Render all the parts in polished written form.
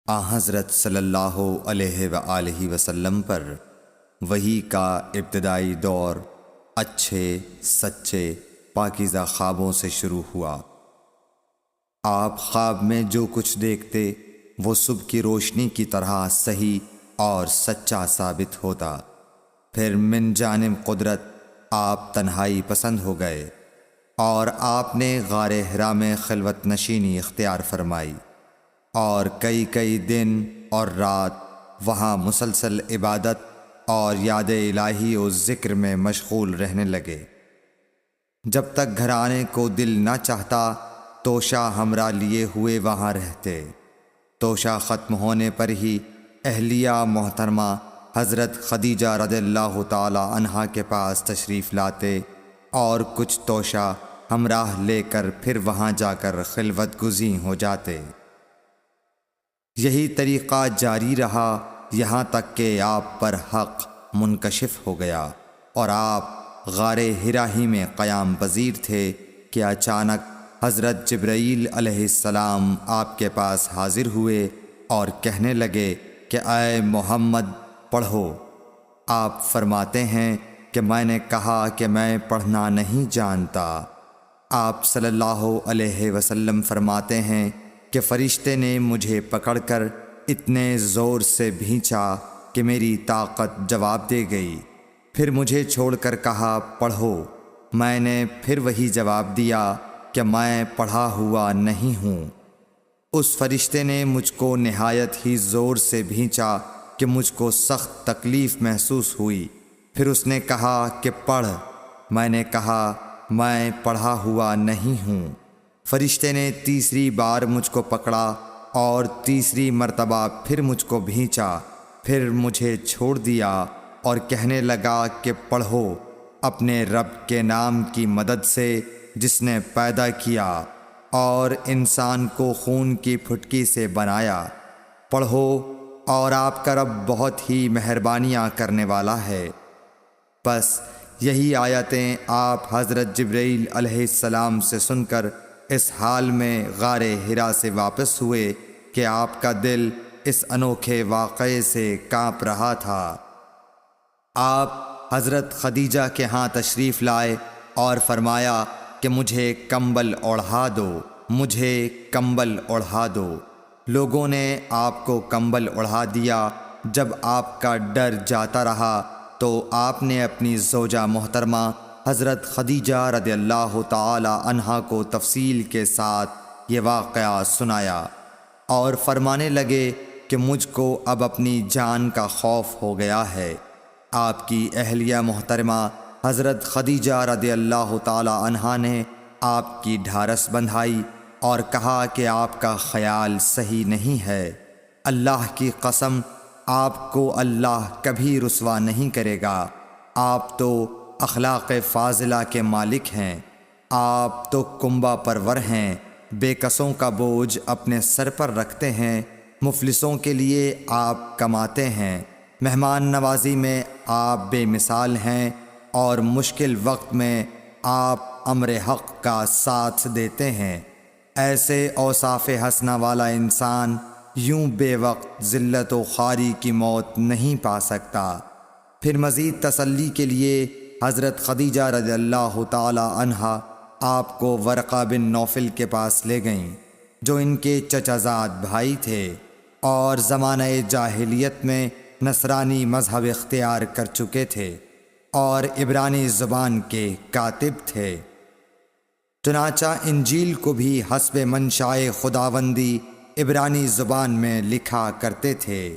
حضرت صلی اللہ علیہ وآلہ وسلم پر وحی کا ابتدائی دور اچھے سچے پاکیزہ خوابوں سے شروع ہوا۔ آپ خواب میں جو کچھ دیکھتے وہ صبح کی روشنی کی طرح صحیح اور سچا ثابت ہوتا۔ پھر من جانب قدرت آپ تنہائی پسند ہو گئے اور آپ نے غار حرا میں خلوت نشینی اختیار فرمائی اور کئی دن اور رات وہاں مسلسل عبادت اور یاد الہی و ذکر میں مشغول رہنے لگے۔ جب تک گھر آنے کو دل نہ چاہتا توشہ ہمراہ لیے ہوئے وہاں رہتے۔ توشہ ختم ہونے پر ہی اہلیہ محترمہ حضرت خدیجہ رضی اللہ تعالی عنہا کے پاس تشریف لاتے اور کچھ توشہ ہمراہ لے کر پھر وہاں جا کر خلوت گزین ہو جاتے۔ یہی طریقہ جاری رہا یہاں تک کہ آپ پر حق منکشف ہو گیا اور آپ غار حرا ہی میں قیام پذیر تھے کہ اچانک حضرت جبرائیل علیہ السلام آپ کے پاس حاضر ہوئے اور کہنے لگے کہ اے محمد پڑھو۔ آپ فرماتے ہیں کہ میں نے کہا کہ میں پڑھنا نہیں جانتا۔ آپ صلی اللہ علیہ وسلم فرماتے ہیں کہ فرشتے نے مجھے پکڑ کر اتنے زور سے بھینچا کہ میری طاقت جواب دے گئی۔ پھر مجھے چھوڑ کر کہا پڑھو۔ میں نے پھر وہی جواب دیا کہ میں پڑھا ہوا نہیں ہوں۔ اس فرشتے نے مجھ کو نہایت ہی زور سے بھینچا کہ مجھ کو سخت تکلیف محسوس ہوئی۔ پھر اس نے کہا کہ پڑھ۔ میں نے کہا میں پڑھا ہوا نہیں ہوں۔ فرشتے نے تیسری بار مجھ کو پکڑا اور تیسری مرتبہ پھر مجھ کو بھینچا۔ پھر مجھے چھوڑ دیا اور کہنے لگا کہ پڑھو اپنے رب کے نام کی مدد سے جس نے پیدا کیا اور انسان کو خون کی پھٹکی سے بنایا۔ پڑھو اور آپ کا رب بہت ہی مہربانیاں کرنے والا ہے۔ بس یہی آیتیں آپ حضرت جبرائیل علیہ السلام سے سن کر اس حال میں غار حرا سے واپس ہوئے کہ آپ کا دل اس انوکھے واقعے سے کانپ رہا تھا۔ آپ حضرت خدیجہ کے ہاں تشریف لائے اور فرمایا کہ مجھے کمبل اوڑھا دو، مجھے کمبل اوڑھا دو۔ لوگوں نے آپ کو کمبل اوڑھا دیا۔ جب آپ کا ڈر جاتا رہا تو آپ نے اپنی زوجہ محترمہ حضرت خدیجہ رضی اللہ تعالی عنہا کو تفصیل کے ساتھ یہ واقعہ سنایا اور فرمانے لگے کہ مجھ کو اب اپنی جان کا خوف ہو گیا ہے۔ آپ کی اہلیہ محترمہ حضرت خدیجہ رضی اللہ تعالی عنہا نے آپ کی ڈھارس بندھائی اور کہا کہ آپ کا خیال صحیح نہیں ہے۔ اللہ کی قسم آپ کو اللہ کبھی رسوا نہیں کرے گا۔ آپ تو اخلاق فاضلہ کے مالک ہیں۔ آپ تو کنبہ پرور ہیں، بے کسوں کا بوجھ اپنے سر پر رکھتے ہیں، مفلسوں کے لیے آپ کماتے ہیں، مہمان نوازی میں آپ بے مثال ہیں اور مشکل وقت میں آپ امر حق کا ساتھ دیتے ہیں۔ ایسے اوصاف حسنہ والا انسان یوں بے وقت ذلت و خواری کی موت نہیں پا سکتا۔ پھر مزید تسلی کے لیے حضرت خدیجہ رضی اللہ تعالی عنہا آپ کو ورقہ بن نوفل کے پاس لے گئیں جو ان کے چچا زاد بھائی تھے اور زمانہ جاہلیت میں نصرانی مذہب اختیار کر چکے تھے اور عبرانی زبان کے کاتب تھے۔ چنانچہ انجیل کو بھی حسب منشائے خداوندی عبرانی زبان میں لکھا کرتے تھے۔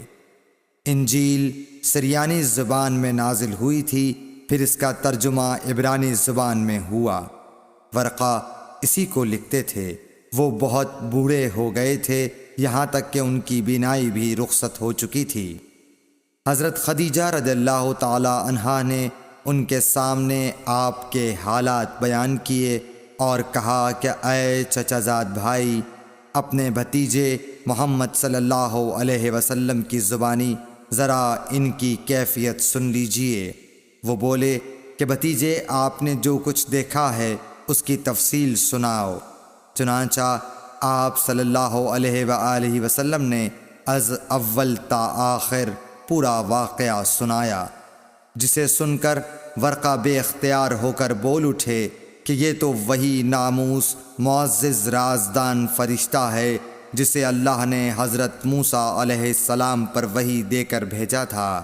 انجیل سریانی زبان میں نازل ہوئی تھی، پھر اس کا ترجمہ عبرانی زبان میں ہوا۔ ورقہ اسی کو لکھتے تھے۔ وہ بہت بوڑھے ہو گئے تھے، یہاں تک کہ ان کی بینائی بھی رخصت ہو چکی تھی۔ حضرت خدیجہ رضی اللہ تعالی عنہا نے ان کے سامنے آپ کے حالات بیان کیے اور کہا کہ اے چچا زاد بھائی، اپنے بھتیجے محمد صلی اللہ علیہ وسلم کی زبانی ذرا ان کی کیفیت سن لیجئے۔ وہ بولے کہ بھتیجے آپ نے جو کچھ دیکھا ہے اس کی تفصیل سناؤ۔ چنانچہ آپ صلی اللہ علیہ وآلہ وسلم نے از اول تا آخر پورا واقعہ سنایا، جسے سن کر ورقہ بے اختیار ہو کر بول اٹھے کہ یہ تو وہی ناموس معزز رازدان فرشتہ ہے جسے اللہ نے حضرت موسیٰ علیہ السلام پر وحی دے کر بھیجا تھا۔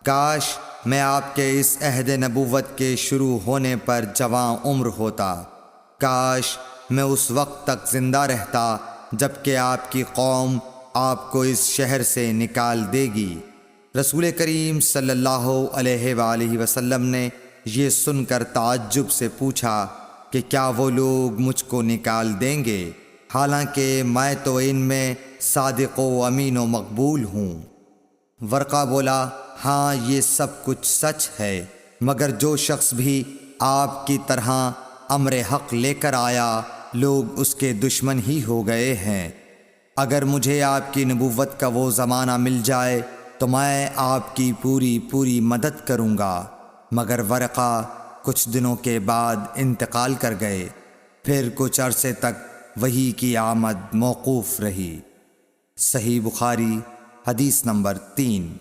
کاش میں آپ کے اس عہد نبوت کے شروع ہونے پر جواں عمر ہوتا، کاش میں اس وقت تک زندہ رہتا جب کہ آپ کی قوم آپ کو اس شہر سے نکال دے گی۔ رسول کریم صلی اللہ علیہ وآلہ وسلم نے یہ سن کر تعجب سے پوچھا کہ کیا وہ لوگ مجھ کو نکال دیں گے، حالانکہ میں تو ان میں صادق و امین و مقبول ہوں۔ ورقہ بولا، ہاں یہ سب کچھ سچ ہے، مگر جو شخص بھی آپ کی طرح امر حق لے کر آیا لوگ اس کے دشمن ہی ہو گئے ہیں۔ اگر مجھے آپ کی نبوت کا وہ زمانہ مل جائے تو میں آپ کی پوری مدد کروں گا، مگر ورقہ کچھ دنوں کے بعد انتقال کر گئے، پھر کچھ عرصے تک وحی کی آمد موقوف رہی۔ صحیح بخاری حدیث نمبر 3۔